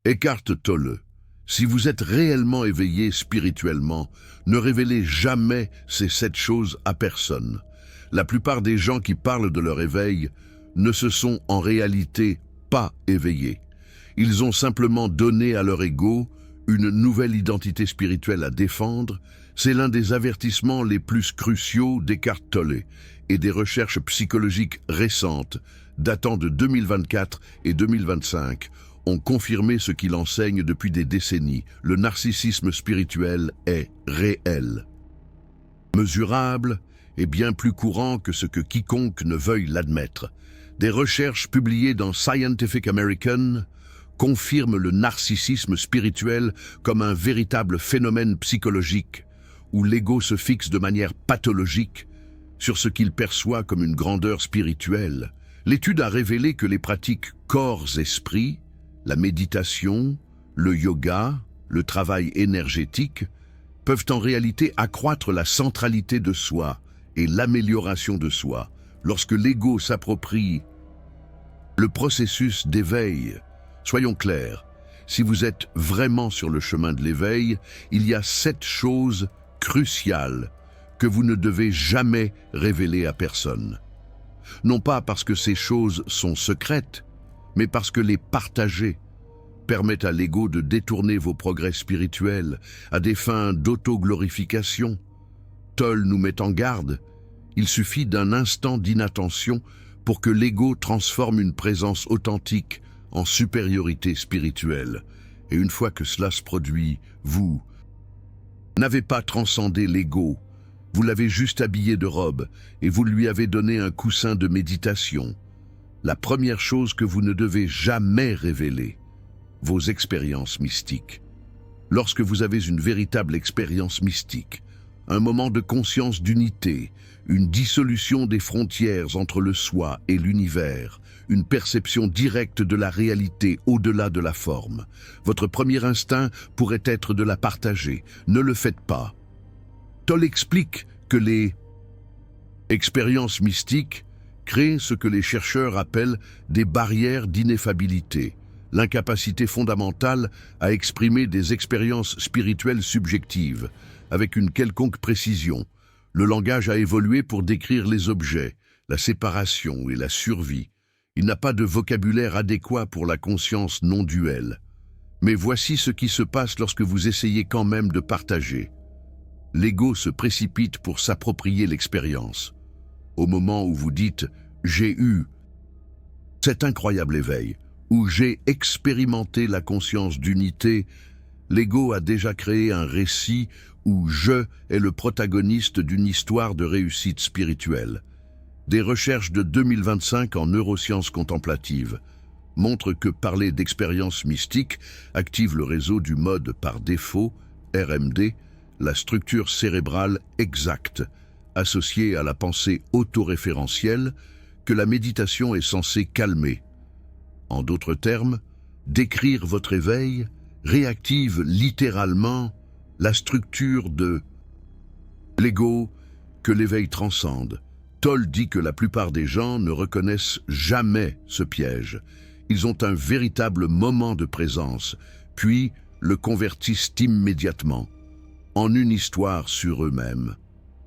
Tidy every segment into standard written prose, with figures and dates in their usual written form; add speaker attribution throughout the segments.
Speaker 1: Eckhart Tolle. Si vous êtes réellement éveillé spirituellement, ne révélez jamais ces 7 choses à personne. La plupart des gens qui parlent de leur éveil ne se sont en réalité pas éveillés. Ils ont simplement donné à leur ego une nouvelle identité spirituelle à défendre. C'est l'un des avertissements les plus cruciaux d'Eckhart Tolle et des recherches psychologiques récentes, datant de 2024 et 2025, ont confirmé ce qu'il enseigne depuis des décennies. Le narcissisme spirituel est réel, mesurable et bien plus courant que ce que quiconque ne veuille l'admettre. Des recherches publiées dans Scientific American confirment le narcissisme spirituel comme un véritable phénomène psychologique où l'ego se fixe de manière pathologique sur ce qu'il perçoit comme une grandeur spirituelle. L'étude a révélé que les pratiques corps-esprit, la méditation, le yoga, le travail énergétique peuvent en réalité accroître la centralité de soi et l'amélioration de soi. Lorsque l'ego s'approprie le processus d'éveil, soyons clairs, si vous êtes vraiment sur le chemin de l'éveil, il y a 7 choses cruciales que vous ne devez jamais révéler à personne. Non pas parce que ces choses sont secrètes, mais parce que les partager permet à l'ego de détourner vos progrès spirituels à des fins d'autoglorification. Tolle nous met en garde. Il suffit d'un instant d'inattention pour que l'ego transforme une présence authentique en supériorité spirituelle. Et une fois que cela se produit, vous n'avez pas transcendé l'ego, vous l'avez juste habillé de robe et vous lui avez donné un coussin de méditation. La première chose que vous ne devez jamais révéler, vos expériences mystiques. Lorsque vous avez une véritable expérience mystique, un moment de conscience d'unité, une dissolution des frontières entre le soi et l'univers, une perception directe de la réalité au-delà de la forme, votre premier instinct pourrait être de la partager. Ne le faites pas. Tolle explique que les expériences mystiques créent ce que les chercheurs appellent des barrières d'ineffabilité, l'incapacité fondamentale à exprimer des expériences spirituelles subjectives avec une quelconque précision. Le langage a évolué pour décrire les objets, la séparation et la survie. Il n'a pas de vocabulaire adéquat pour la conscience non duelle. Mais voici ce qui se passe lorsque vous essayez quand même de partager. L'ego se précipite pour s'approprier l'expérience. Au moment où vous dites « j'ai eu cet incroyable éveil » où j'ai expérimenté la conscience d'unité, l'ego a déjà créé un récit où je est le protagoniste d'une histoire de réussite spirituelle. Des recherches de 2025 en neurosciences contemplatives montrent que parler d'expériences mystiques active le réseau du mode par défaut, RMD, la structure cérébrale exacte, associée à la pensée autoréférentielle, que la méditation est censée calmer. En d'autres termes, décrire votre éveil réactive littéralement la structure de l'ego que l'éveil transcende. Tolle dit que la plupart des gens ne reconnaissent jamais ce piège. Ils ont un véritable moment de présence, puis le convertissent immédiatement en une histoire sur eux-mêmes.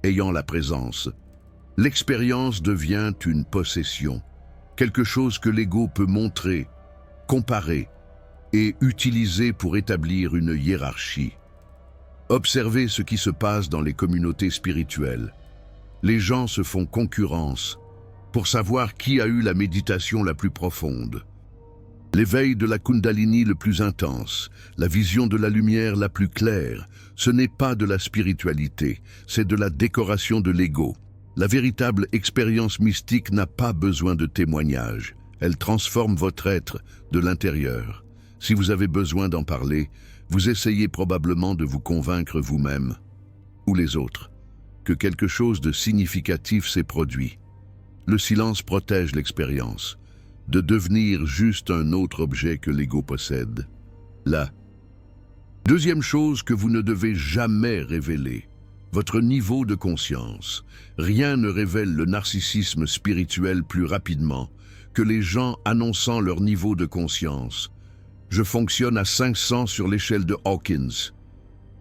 Speaker 1: Ayant la présence, l'expérience devient une possession, quelque chose que l'ego peut montrer, comparer et utiliser pour établir une hiérarchie. Observez ce qui se passe dans les communautés spirituelles. Les gens se font concurrence pour savoir qui a eu la méditation la plus profonde, l'éveil de la Kundalini le plus intense, la vision de la lumière la plus claire. Ce n'est pas de la spiritualité, c'est de la décoration de l'ego. La véritable expérience mystique n'a pas besoin de témoignages. Elle transforme votre être de l'intérieur. Si vous avez besoin d'en parler, vous essayez probablement de vous convaincre vous-même ou les autres que quelque chose de significatif s'est produit. Le silence protège l'expérience de devenir juste un autre objet que l'ego possède. La deuxième chose que vous ne devez jamais révéler, votre niveau de conscience. Rien ne révèle le narcissisme spirituel plus rapidement que les gens annonçant leur niveau de conscience. Je fonctionne à 500 sur l'échelle de Hawkins.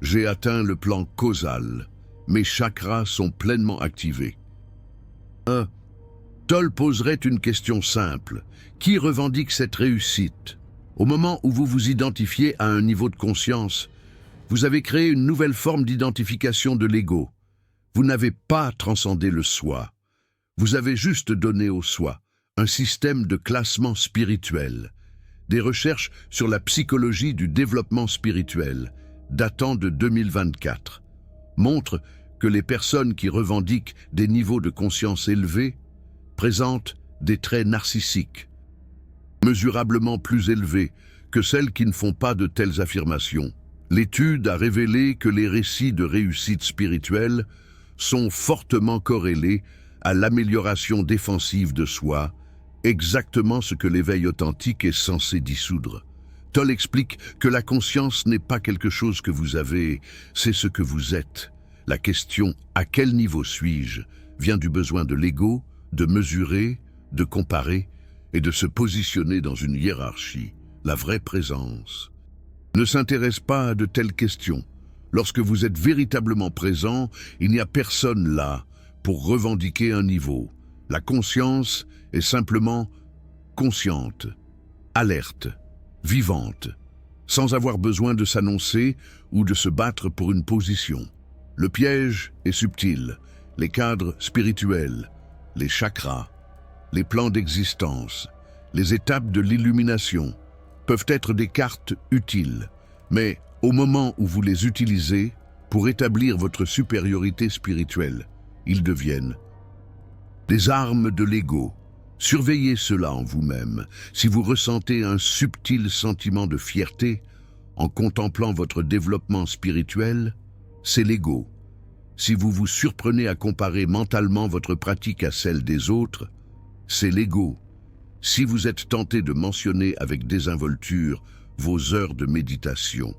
Speaker 1: J'ai atteint le plan causal. Mes chakras sont pleinement activés. Toll poserait une question simple. Qui revendique cette réussite? Au moment où vous vous identifiez à un niveau de conscience, vous avez créé une nouvelle forme d'identification de l'ego. Vous n'avez pas transcendé le soi. Vous avez juste donné au soi un système de classement spirituel. Des recherches sur la psychologie du développement spirituel, datant de 2024, montrent que les personnes qui revendiquent des niveaux de conscience élevés présentent des traits narcissiques, mesurablement plus élevés que celles qui ne font pas de telles affirmations. L'étude a révélé que les récits de réussite spirituelle sont fortement corrélés à l'amélioration défensive de soi, exactement ce que l'éveil authentique est censé dissoudre. Toll explique que la conscience n'est pas quelque chose que vous avez, c'est ce que vous êtes. La question « à quel niveau suis-je » vient du besoin de l'ego, de mesurer, de comparer et de se positionner dans une hiérarchie. La vraie présence ne s'intéresse pas à de telles questions. Lorsque vous êtes véritablement présent, il n'y a personne là pour revendiquer un niveau. La conscience est simplement consciente, alerte, vivante, sans avoir besoin de s'annoncer ou de se battre pour une position. Le piège est subtil. Les cadres spirituels, les chakras, les plans d'existence, les étapes de l'illumination peuvent être des cartes utiles, mais au moment où vous les utilisez pour établir votre supériorité spirituelle, ils deviennent des armes de l'ego. Surveillez cela en vous-même. Si vous ressentez un subtil sentiment de fierté en contemplant votre développement spirituel, c'est l'ego. Si vous vous surprenez à comparer mentalement votre pratique à celle des autres, c'est l'ego. Si vous êtes tenté de mentionner avec désinvolture vos heures de méditation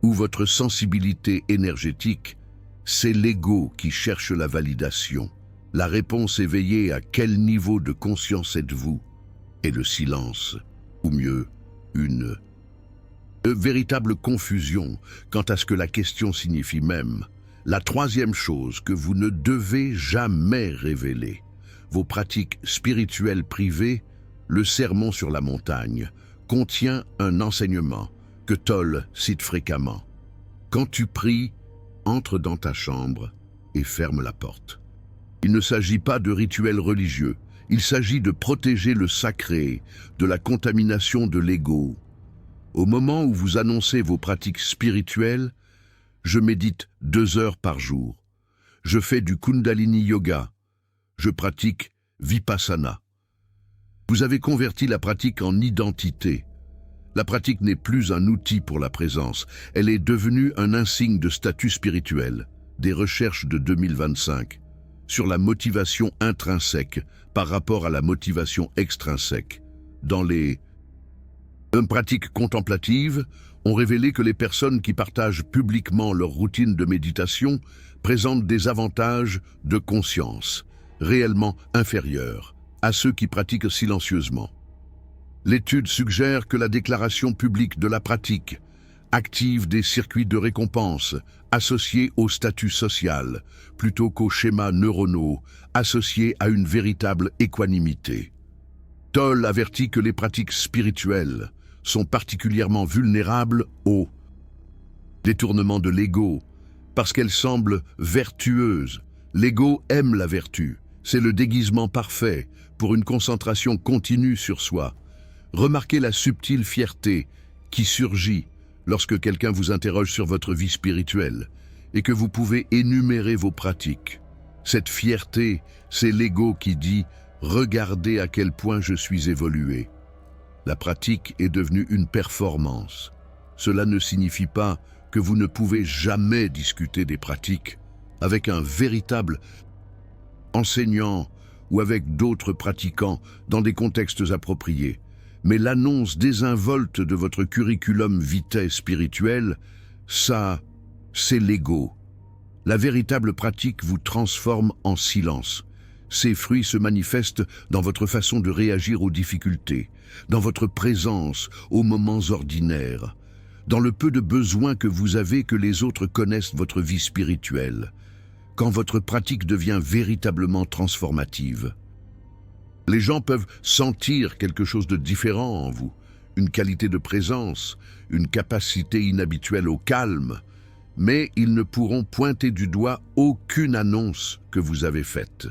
Speaker 1: ou votre sensibilité énergétique, c'est l'ego qui cherche la validation. La réponse éveillée à quel niveau de conscience êtes-vous? Et le silence, ou mieux, une véritable confusion quant à ce que la question signifie même. La troisième chose que vous ne devez jamais révéler, vos pratiques spirituelles privées, le sermon sur la montagne, contient un enseignement que Toll cite fréquemment. Quand tu pries, entre dans ta chambre et ferme la porte. Il ne s'agit pas de rituels religieux, il s'agit de protéger le sacré de la contamination de l'ego. Au moment où vous annoncez vos pratiques spirituelles, je médite 2 heures par jour. Je fais du Kundalini Yoga. Je pratique Vipassana. Vous avez converti la pratique en identité. La pratique n'est plus un outil pour la présence. Elle est devenue un insigne de statut spirituel. Des recherches de 2025 sur la motivation intrinsèque par rapport à la motivation extrinsèque. Dans les pratiques contemplatives, ont révélé que les personnes qui partagent publiquement leur routine de méditation présentent des avantages de conscience, réellement inférieurs à ceux qui pratiquent silencieusement. L'étude suggère que la déclaration publique de la pratique active des circuits de récompense associés au statut social, plutôt qu'aux schémas neuronaux associés à une véritable équanimité. Toll avertit que les pratiques spirituelles sont particulièrement vulnérables au détournement de l'ego, parce qu'elles semblent vertueuses. L'ego aime la vertu, c'est le déguisement parfait pour une concentration continue sur soi. Remarquez la subtile fierté qui surgit lorsque quelqu'un vous interroge sur votre vie spirituelle et que vous pouvez énumérer vos pratiques. Cette fierté, c'est l'ego qui dit « Regardez à quel point je suis évolué ». La pratique est devenue une performance. Cela ne signifie pas que vous ne pouvez jamais discuter des pratiques avec un véritable enseignant ou avec d'autres pratiquants dans des contextes appropriés. Mais l'annonce désinvolte de votre curriculum vitae spirituel, ça, c'est l'ego. La véritable pratique vous transforme en silence. Ses fruits se manifestent dans votre façon de réagir aux difficultés, dans votre présence aux moments ordinaires, dans le peu de besoin que vous avez que les autres connaissent votre vie spirituelle, quand votre pratique devient véritablement transformative. Les gens peuvent sentir quelque chose de différent en vous, une qualité de présence, une capacité inhabituelle au calme, mais ils ne pourront pointer du doigt aucune annonce que vous avez faite.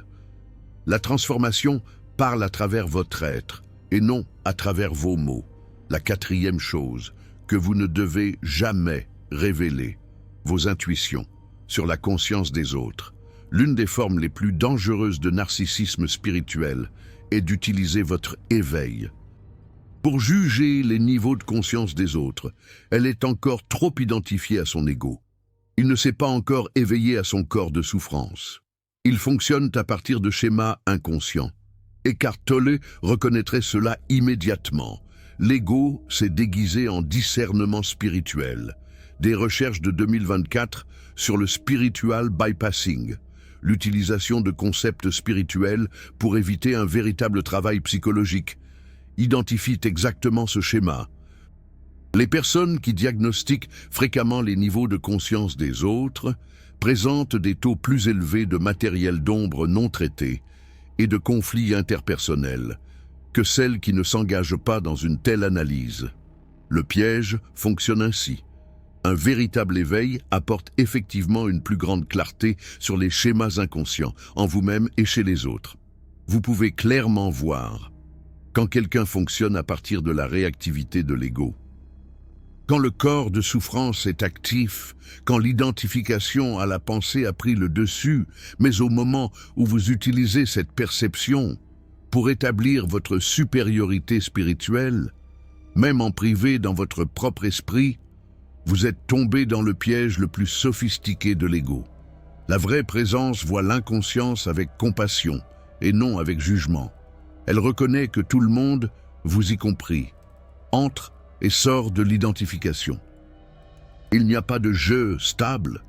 Speaker 1: La transformation parle à travers votre être et non à travers vos mots. La quatrième chose que vous ne devez jamais révéler, vos intuitions sur la conscience des autres. L'une des formes les plus dangereuses de narcissisme spirituel est d'utiliser votre éveil pour juger les niveaux de conscience des autres. Elle est encore trop identifiée à son ego. Il ne s'est pas encore éveillé à son corps de souffrance. Ils fonctionnent à partir de schémas inconscients. Eckhart Tolle reconnaîtrait cela immédiatement. L'ego s'est déguisé en discernement spirituel. Des recherches de 2024 sur le spiritual bypassing, l'utilisation de concepts spirituels pour éviter un véritable travail psychologique, identifient exactement ce schéma. Les personnes qui diagnostiquent fréquemment les niveaux de conscience des autres présentent des taux plus élevés de matériel d'ombre non traité et de conflits interpersonnels que celles qui ne s'engagent pas dans une telle analyse. Le piège fonctionne ainsi. Un véritable éveil apporte effectivement une plus grande clarté sur les schémas inconscients, en vous-même et chez les autres. Vous pouvez clairement voir quand quelqu'un fonctionne à partir de la réactivité de l'ego. Quand le corps de souffrance est actif, quand l'identification à la pensée a pris le dessus, mais au moment où vous utilisez cette perception pour établir votre supériorité spirituelle, même en privé dans votre propre esprit, vous êtes tombé dans le piège le plus sophistiqué de l'ego. La vraie présence voit l'inconscience avec compassion et non avec jugement. Elle reconnaît que tout le monde, vous y compris, entre et sort de l'identification. Il n'y a pas de jeu stable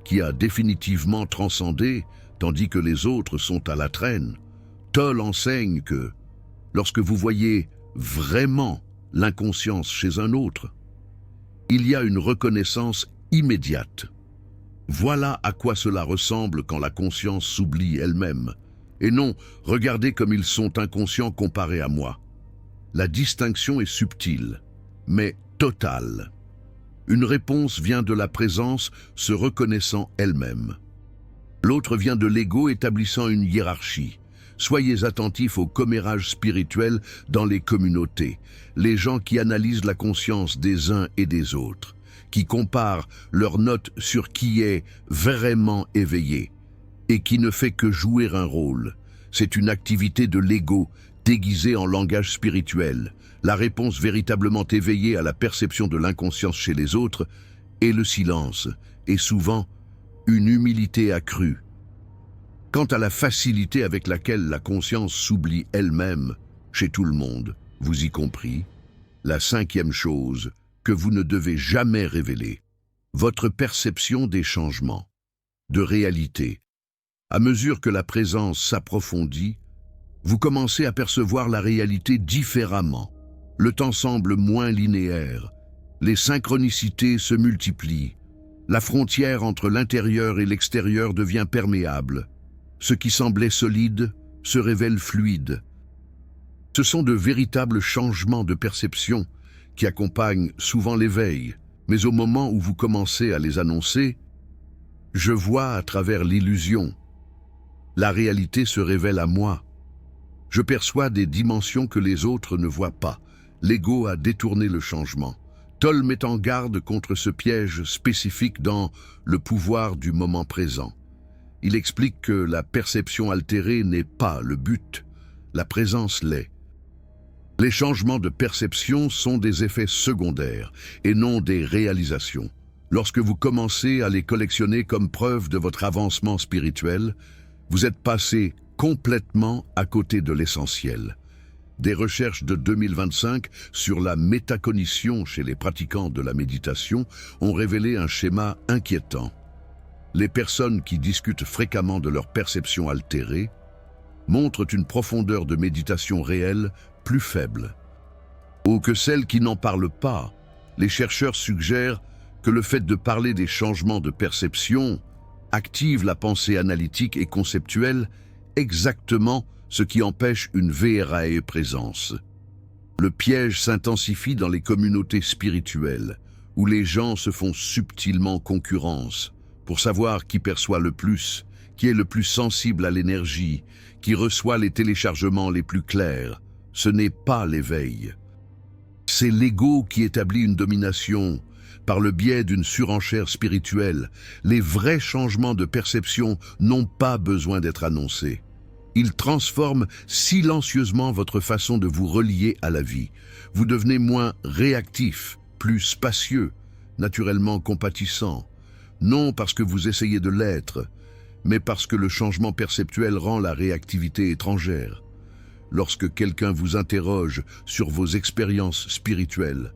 Speaker 1: qui a définitivement transcendé, tandis que les autres sont à la traîne. Tolle enseigne que, lorsque vous voyez vraiment l'inconscience chez un autre, il y a une reconnaissance immédiate. Voilà à quoi cela ressemble quand la conscience s'oublie elle-même. Et non, regardez comme ils sont inconscients comparés à moi. La distinction est subtile, mais totale. Une réponse vient de la présence se reconnaissant elle-même. L'autre vient de l'ego établissant une hiérarchie. Soyez attentifs au commérage spirituel dans les communautés, les gens qui analysent la conscience des uns et des autres, qui comparent leurs notes sur qui est vraiment éveillé et qui ne fait que jouer un rôle. C'est une activité de l'ego déguisée en langage spirituel. La réponse véritablement éveillée à la perception de l'inconscience chez les autres est le silence, et souvent une humilité accrue. Quant à la facilité avec laquelle la conscience s'oublie elle-même, chez tout le monde, vous y compris, la cinquième chose que vous ne devez jamais révéler, votre perception des changements, de réalité. À mesure que la présence s'approfondit, vous commencez à percevoir la réalité différemment. Le temps semble moins linéaire, les synchronicités se multiplient, la frontière entre l'intérieur et l'extérieur devient perméable. Ce qui semblait solide se révèle fluide. Ce sont de véritables changements de perception qui accompagnent souvent l'éveil, mais au moment où vous commencez à les annoncer, je vois à travers l'illusion. La réalité se révèle à moi. Je perçois des dimensions que les autres ne voient pas. L'ego a détourné le changement. Tolle met en garde contre ce piège spécifique dans le pouvoir du moment présent. Il explique que la perception altérée n'est pas le but, la présence l'est. Les changements de perception sont des effets secondaires et non des réalisations. Lorsque vous commencez à les collectionner comme preuve de votre avancement spirituel, vous êtes passé complètement à côté de l'essentiel. Des recherches de 2025 sur la métacognition chez les pratiquants de la méditation ont révélé un schéma inquiétant. Les personnes qui discutent fréquemment de leur perception altérée montrent une profondeur de méditation réelle plus faible. ou que celles qui n'en parlent pas. Les chercheurs suggèrent que le fait de parler des changements de perception active la pensée analytique et conceptuelle, exactement ce qui empêche une VRAE présence. Le piège s'intensifie dans les communautés spirituelles, où les gens se font subtilement concurrence pour savoir qui perçoit le plus, qui est le plus sensible à l'énergie, qui reçoit les téléchargements les plus clairs. Ce n'est pas l'éveil. C'est l'ego qui établit une domination par le biais d'une surenchère spirituelle. Les vrais changements de perception n'ont pas besoin d'être annoncés. Ils transforment silencieusement votre façon de vous relier à la vie. Vous devenez moins réactif, plus spacieux, naturellement compatissant. Non parce que vous essayez de l'être, mais parce que le changement perceptuel rend la réactivité étrangère. Lorsque quelqu'un vous interroge sur vos expériences spirituelles,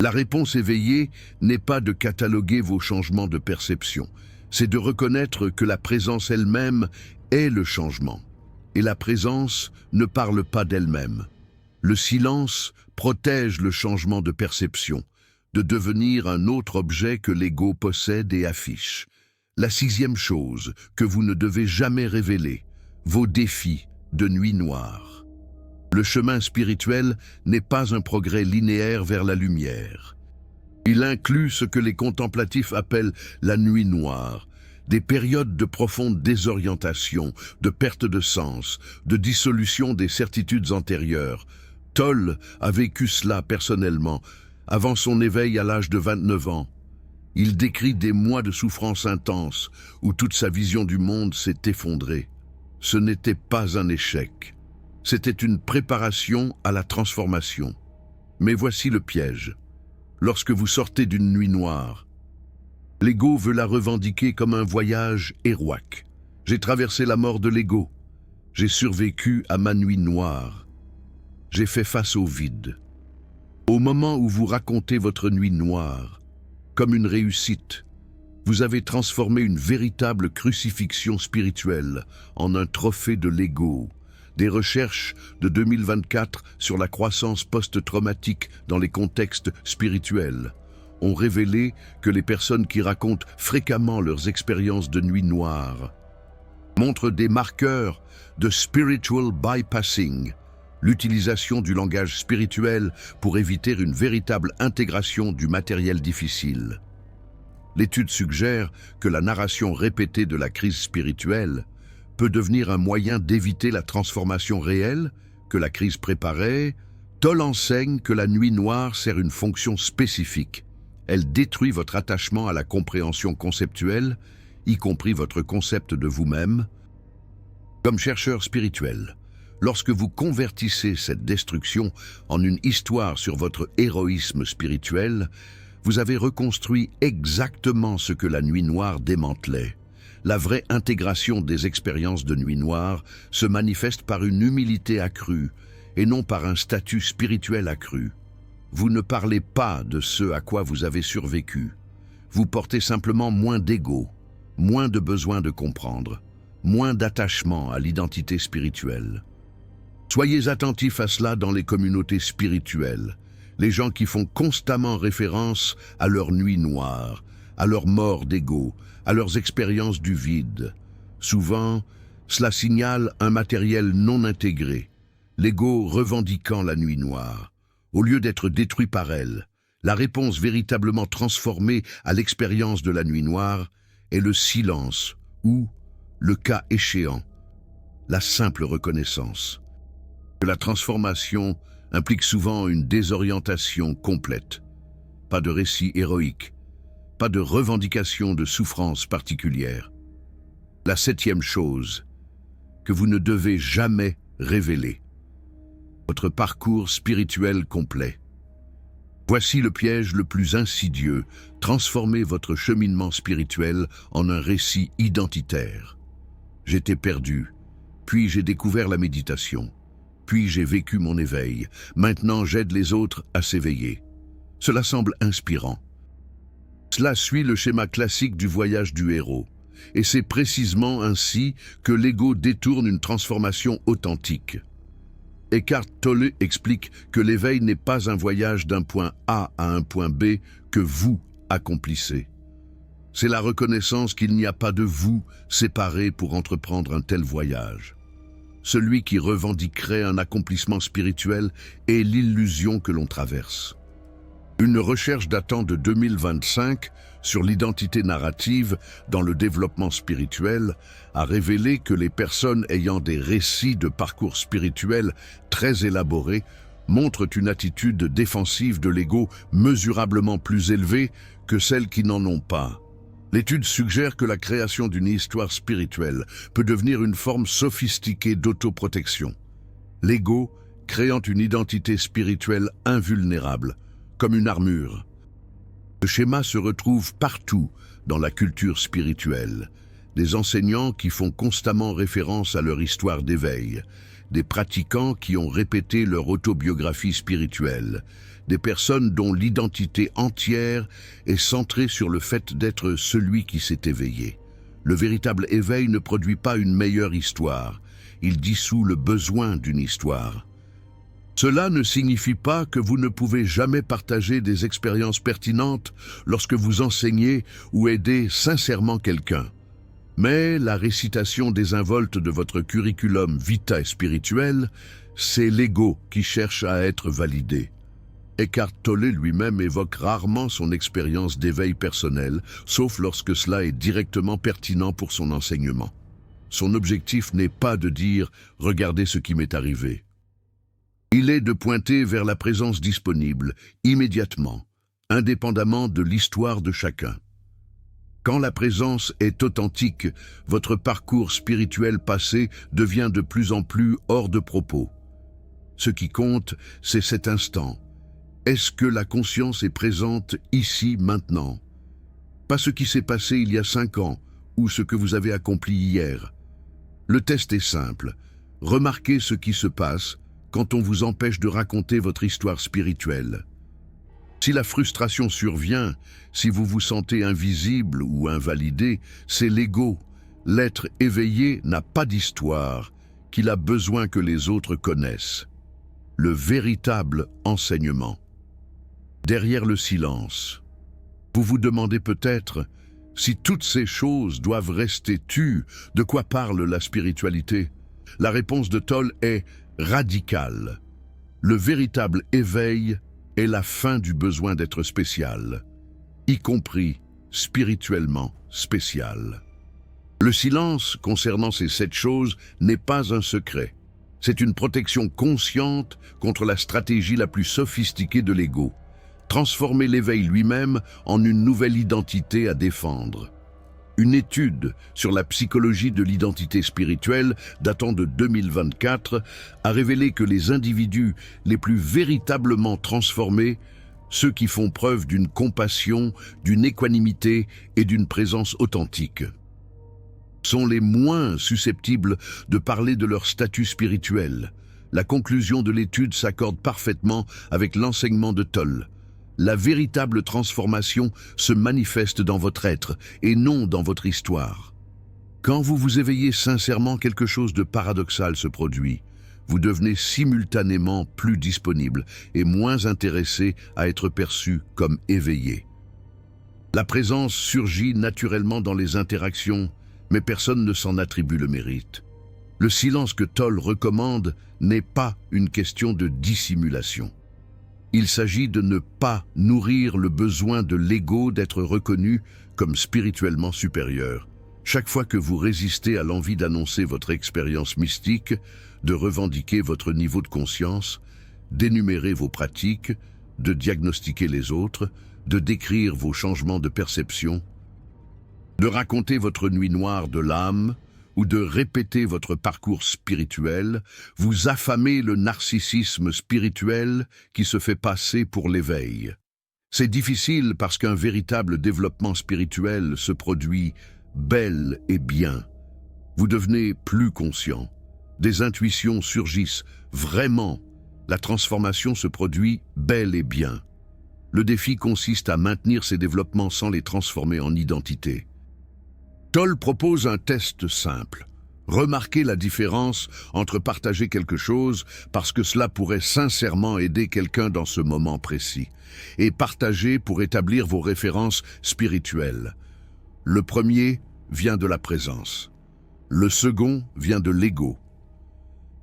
Speaker 1: la réponse éveillée n'est pas de cataloguer vos changements de perception, c'est de reconnaître que la présence elle-même est le changement. Et la présence ne parle pas d'elle-même. Le silence protège le changement de perception, de devenir un autre objet que l'ego possède et affiche. La 6e chose que vous ne devez jamais révéler, vos défis de nuit noire. Le chemin spirituel n'est pas un progrès linéaire vers la lumière. Il inclut ce que les contemplatifs appellent la nuit noire, des périodes de profonde désorientation, de perte de sens, de dissolution des certitudes antérieures. Toll a vécu cela personnellement, avant son éveil à l'âge de 29 ans. Il décrit des mois de souffrance intense où toute sa vision du monde s'est effondrée. Ce n'était pas un échec. C'était une préparation à la transformation. Mais voici le piège. Lorsque vous sortez d'une nuit noire, l'ego veut la revendiquer comme un voyage héroïque. J'ai traversé la mort de l'ego. J'ai survécu à ma nuit noire. J'ai fait face au vide. Au moment où vous racontez votre nuit noire, comme une réussite, vous avez transformé une véritable crucifixion spirituelle en un trophée de l'ego. Des recherches de 2024 sur la croissance post-traumatique dans les contextes spirituels ont révélé que les personnes qui racontent fréquemment leurs expériences de nuit noire montrent des marqueurs de spiritual bypassing, l'utilisation du langage spirituel pour éviter une véritable intégration du matériel difficile. L'étude suggère que la narration répétée de la crise spirituelle peut devenir un moyen d'éviter la transformation réelle que la crise préparait. Toll enseigne que la nuit noire sert une fonction spécifique. Elle détruit votre attachement à la compréhension conceptuelle, y compris votre concept de vous-même. Comme chercheur spirituel, lorsque vous convertissez cette destruction en une histoire sur votre héroïsme spirituel, vous avez reconstruit exactement ce que la nuit noire démantelait. La vraie intégration des expériences de nuit noire se manifeste par une humilité accrue et non par un statut spirituel accru. Vous ne parlez pas de ce à quoi vous avez survécu. Vous portez simplement moins d'ego, moins de besoin de comprendre, moins d'attachement à l'identité spirituelle. Soyez attentifs à cela dans les communautés spirituelles, les gens qui font constamment référence à leur nuit noire, à leur mort d'ego, à leurs expériences du vide. Souvent, cela signale un matériel non intégré, l'ego revendiquant la nuit noire. Au lieu d'être détruit par elle, la réponse véritablement transformée à l'expérience de la nuit noire est le silence ou, le cas échéant, la simple reconnaissance. La transformation implique souvent une désorientation complète. Pas de récit héroïque, pas de revendication de souffrance particulière. La 7e chose que vous ne devez jamais révéler. Votre parcours spirituel complet. Voici le piège le plus insidieux, transformer votre cheminement spirituel en un récit identitaire. J'étais perdu, puis j'ai découvert la méditation, puis j'ai vécu mon éveil. Maintenant j'aide les autres à s'éveiller. Cela semble inspirant. Cela suit le schéma classique du voyage du héros. Et c'est précisément ainsi que l'ego détourne une transformation authentique. Eckhart Tolle explique que l'éveil n'est pas un voyage d'un point A à un point B que vous accomplissez. C'est la reconnaissance qu'il n'y a pas de vous séparés pour entreprendre un tel voyage. Celui qui revendiquerait un accomplissement spirituel est l'illusion que l'on traverse. Une recherche datant de 2025 sur l'identité narrative dans le développement spirituel a révélé que les personnes ayant des récits de parcours spirituels très élaborés montrent une attitude défensive de l'ego mesurablement plus élevée que celles qui n'en ont pas. L'étude suggère que la création d'une histoire spirituelle peut devenir une forme sophistiquée d'autoprotection. L'ego créant une identité spirituelle invulnérable, comme une armure. Ce schéma se retrouve partout dans la culture spirituelle. Des enseignants qui font constamment référence à leur histoire d'éveil, des pratiquants qui ont répété leur autobiographie spirituelle, des personnes dont l'identité entière est centrée sur le fait d'être celui qui s'est éveillé. Le véritable éveil ne produit pas une meilleure histoire, il dissout le besoin d'une histoire. Cela ne signifie pas que vous ne pouvez jamais partager des expériences pertinentes lorsque vous enseignez ou aidez sincèrement quelqu'un. Mais la récitation désinvolte de votre curriculum vitae spirituel, c'est l'ego qui cherche à être validé. Eckhart Tolle lui-même évoque rarement son expérience d'éveil personnel, sauf lorsque cela est directement pertinent pour son enseignement. Son objectif n'est pas de dire « regardez ce qui m'est arrivé ». Il est de pointer vers la présence disponible, immédiatement, indépendamment de l'histoire de chacun. Quand la présence est authentique, votre parcours spirituel passé devient de plus en plus hors de propos. Ce qui compte, c'est cet instant. Est-ce que la conscience est présente ici, maintenant? Pas ce qui s'est passé il y a 5 ans ou ce que vous avez accompli hier. Le test est simple. Remarquez ce qui se passe quand on vous empêche de raconter votre histoire spirituelle. Si la frustration survient, si vous vous sentez invisible ou invalidé, c'est l'ego. L'être éveillé n'a pas d'histoire qu'il a besoin que les autres connaissent. Le véritable enseignement. Derrière le silence, vous vous demandez peut-être si toutes ces choses doivent rester tues, de quoi parle la spiritualité? La réponse de Tolle est radicale. Le véritable éveil est la fin du besoin d'être spécial, y compris spirituellement spécial. Le silence concernant ces 7 choses n'est pas un secret. C'est une protection consciente contre la stratégie la plus sophistiquée de l'ego. Transformer l'éveil lui-même en une nouvelle identité à défendre. Une étude sur la psychologie de l'identité spirituelle datant de 2024 a révélé que les individus les plus véritablement transformés, ceux qui font preuve d'une compassion, d'une équanimité et d'une présence authentique, sont les moins susceptibles de parler de leur statut spirituel. La conclusion de l'étude s'accorde parfaitement avec l'enseignement de Tolle. La véritable transformation se manifeste dans votre être et non dans votre histoire. Quand vous vous éveillez sincèrement, quelque chose de paradoxal se produit. Vous devenez simultanément plus disponible et moins intéressé à être perçu comme éveillé. La présence surgit naturellement dans les interactions, mais personne ne s'en attribue le mérite. Le silence que Tolle recommande n'est pas une question de dissimulation. Il s'agit de ne pas nourrir le besoin de l'ego d'être reconnu comme spirituellement supérieur. Chaque fois que vous résistez à l'envie d'annoncer votre expérience mystique, de revendiquer votre niveau de conscience, d'énumérer vos pratiques, de diagnostiquer les autres, de décrire vos changements de perception, de raconter votre nuit noire de l'âme, ou de répéter votre parcours spirituel, vous affamez le narcissisme spirituel qui se fait passer pour l'éveil. C'est difficile parce qu'un véritable développement spirituel se produit bel et bien. Vous devenez plus conscient. Des intuitions surgissent vraiment. La transformation se produit bel et bien. Le défi consiste à maintenir ces développements sans les transformer en identité. Tolle propose un test simple. Remarquez la différence entre partager quelque chose parce que cela pourrait sincèrement aider quelqu'un dans ce moment précis et partager pour établir vos références spirituelles. Le premier vient de la présence. Le second vient de l'ego.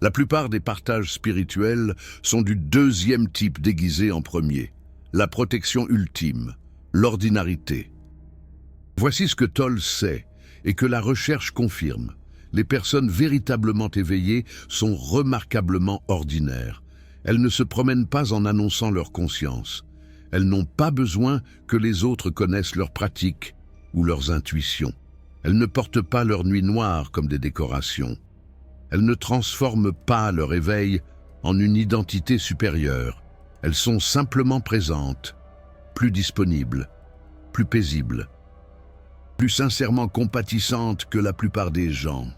Speaker 1: La plupart des partages spirituels sont du deuxième type déguisé en premier, la protection ultime, l'ordinarité. Voici ce que Toll sait et que la recherche confirme. Les personnes véritablement éveillées sont remarquablement ordinaires. Elles ne se promènent pas en annonçant leur conscience. Elles n'ont pas besoin que les autres connaissent leurs pratiques ou leurs intuitions. Elles ne portent pas leur nuit noire comme des décorations. Elles ne transforment pas leur éveil en une identité supérieure. Elles sont simplement présentes, plus disponibles, plus paisibles, plus sincèrement compatissantes que la plupart des gens.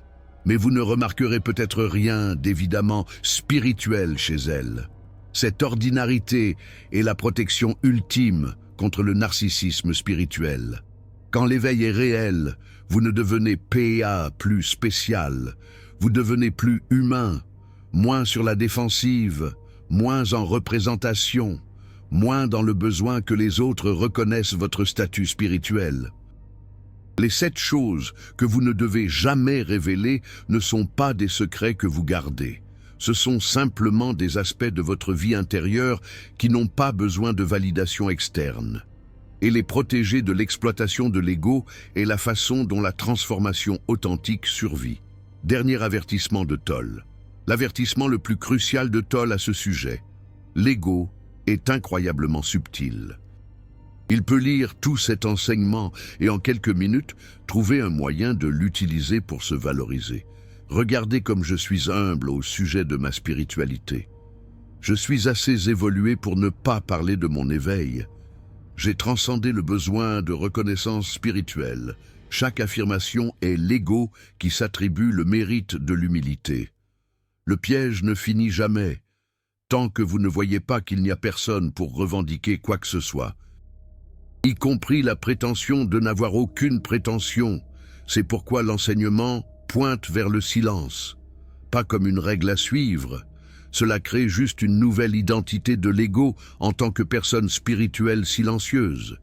Speaker 1: Mais vous ne remarquerez peut-être rien d'évidemment spirituel chez elles. Cette ordinarité est la protection ultime contre le narcissisme spirituel. Quand l'éveil est réel, vous ne devenez pas plus spécial, vous devenez plus humain, moins sur la défensive, moins en représentation, moins dans le besoin que les autres reconnaissent votre statut spirituel. Les 7 choses que vous ne devez jamais révéler ne sont pas des secrets que vous gardez. Ce sont simplement des aspects de votre vie intérieure qui n'ont pas besoin de validation externe. Et les protéger de l'exploitation de l'ego est la façon dont la transformation authentique survit. Dernier avertissement de Toll. L'avertissement le plus crucial de Toll à ce sujet. L'ego est incroyablement subtil. Il peut lire tout cet enseignement et en quelques minutes trouver un moyen de l'utiliser pour se valoriser. Regardez comme je suis humble au sujet de ma spiritualité. Je suis assez évolué pour ne pas parler de mon éveil. J'ai transcendé le besoin de reconnaissance spirituelle. Chaque affirmation est l'ego qui s'attribue le mérite de l'humilité. Le piège ne finit jamais, tant que vous ne voyez pas qu'il n'y a personne pour revendiquer quoi que ce soit. Y compris la prétention de n'avoir aucune prétention. C'est pourquoi l'enseignement pointe vers le silence, pas comme une règle à suivre. Cela crée juste une nouvelle identité de l'ego en tant que personne spirituelle silencieuse.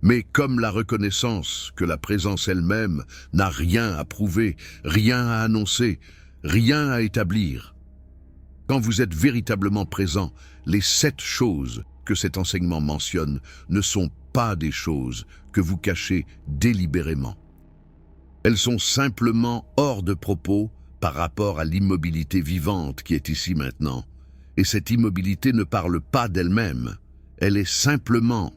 Speaker 1: Mais comme la reconnaissance que la présence elle-même n'a rien à prouver, rien à annoncer, rien à établir. Quand vous êtes véritablement présent, les 7 choses que cet enseignement mentionne ne sont pas des choses que vous cachez délibérément. Elles sont simplement hors de propos par rapport à l'immobilité vivante qui est ici maintenant. Et cette immobilité ne parle pas d'elle-même. Elle est simplement